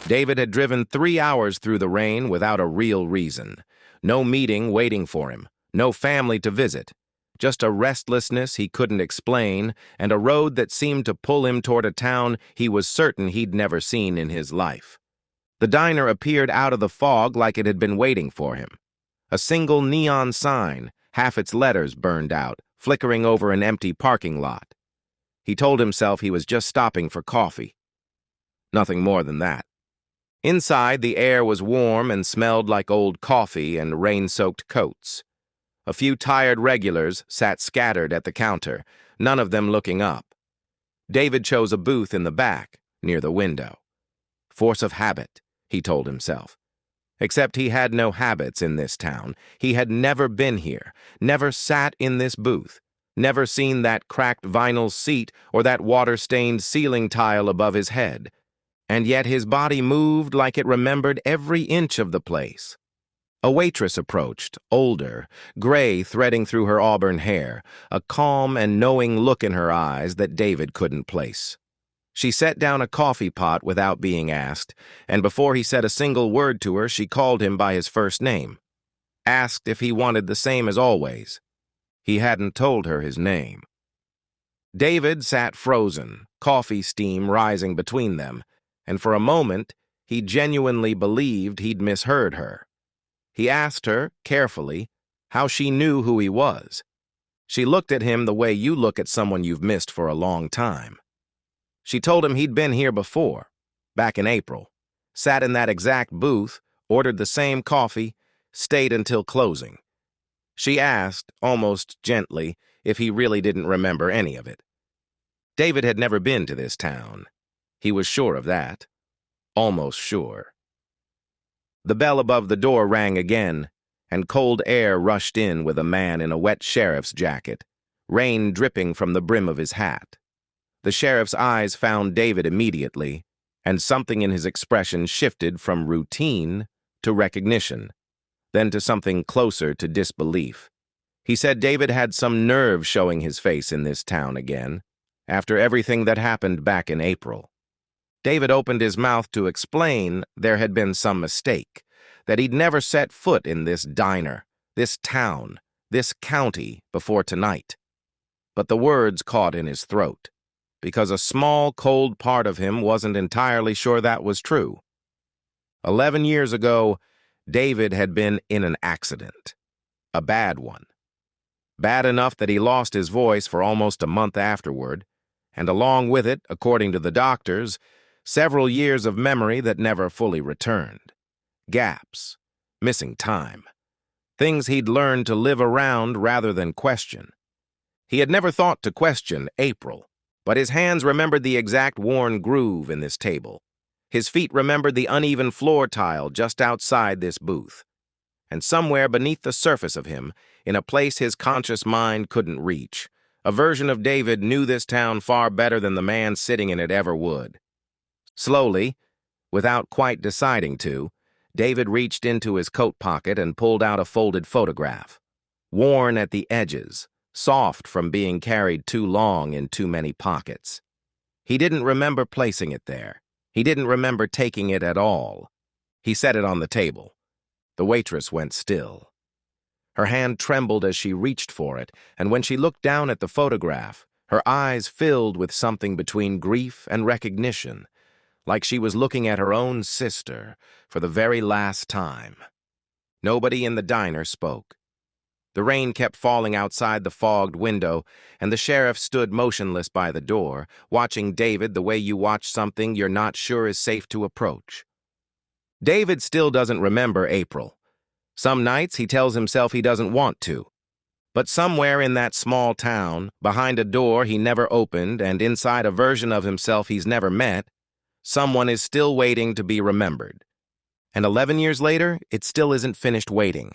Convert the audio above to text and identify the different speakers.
Speaker 1: David had driven 3 hours through the rain without a real reason. No meeting waiting for him, no family to visit. Just a restlessness he couldn't explain, and a road that seemed to pull him toward a town he was certain he'd never seen in his life. The diner appeared out of the fog like it had been waiting for him. A single neon sign, half its letters burned out, flickering over an empty parking lot. He told himself he was just stopping for coffee. Nothing more than that. Inside, the air was warm and smelled like old coffee and rain-soaked coats. A few tired regulars sat scattered at the counter, none of them looking up. David chose a booth in the back, near the window. Force of habit, he told himself. Except he had no habits in this town. He had never been here, never sat in this booth, never seen that cracked vinyl seat or that water-stained ceiling tile above his head. And yet his body moved like it remembered every inch of the place. A waitress approached, older, gray threading through her auburn hair, a calm and knowing look in her eyes that David couldn't place. She set down a coffee pot without being asked, and before he said a single word to her, she called him by his first name. Asked if he wanted the same as always. He hadn't told her his name. David sat frozen, coffee steam rising between them, and for a moment, he genuinely believed he'd misheard her. He asked her, carefully, how she knew who he was. She looked at him the way you look at someone you've missed for a long time. She told him he'd been here before, back in April, sat in that exact booth, ordered the same coffee, stayed until closing. She asked, almost gently, if he really didn't remember any of it. David had never been to this town. He was sure of that. Almost sure. The bell above the door rang again, and cold air rushed in with a man in a wet sheriff's jacket, rain dripping from the brim of his hat. The sheriff's eyes found David immediately, and something in his expression shifted from routine to recognition, then to something closer to disbelief. He said David had some nerve showing his face in this town again, after everything that happened back in April. David opened his mouth to explain there had been some mistake, that he'd never set foot in this diner, this town, this county before tonight. But the words caught in his throat, because a small, cold part of him wasn't entirely sure that was true. 11 years ago, David had been in an accident. A bad one. Bad enough that he lost his voice for almost a month afterward, and along with it, according to the doctors, several years of memory that never fully returned. Gaps. Missing time. Things he'd learned to live around rather than question. He had never thought to question April, but his hands remembered the exact worn groove in this table. His feet remembered the uneven floor tile just outside this booth. And somewhere beneath the surface of him, in a place his conscious mind couldn't reach, a version of David knew this town far better than the man sitting in it ever would. Slowly, without quite deciding to, David reached into his coat pocket and pulled out a folded photograph. Worn at the edges, soft from being carried too long in too many pockets. He didn't remember placing it there. He didn't remember taking it at all. He set it on the table. The waitress went still. Her hand trembled as she reached for it, and when she looked down at the photograph, her eyes filled with something between grief and recognition, like she was looking at her own sister for the very last time. Nobody in the diner spoke. The rain kept falling outside the fogged window, and the sheriff stood motionless by the door, watching David the way you watch something you're not sure is safe to approach. David still doesn't remember April. Some nights he tells himself he doesn't want to. But somewhere in that small town, behind a door he never opened and inside a version of himself he's never met, someone is still waiting to be remembered. And 11 years later, it still isn't finished waiting.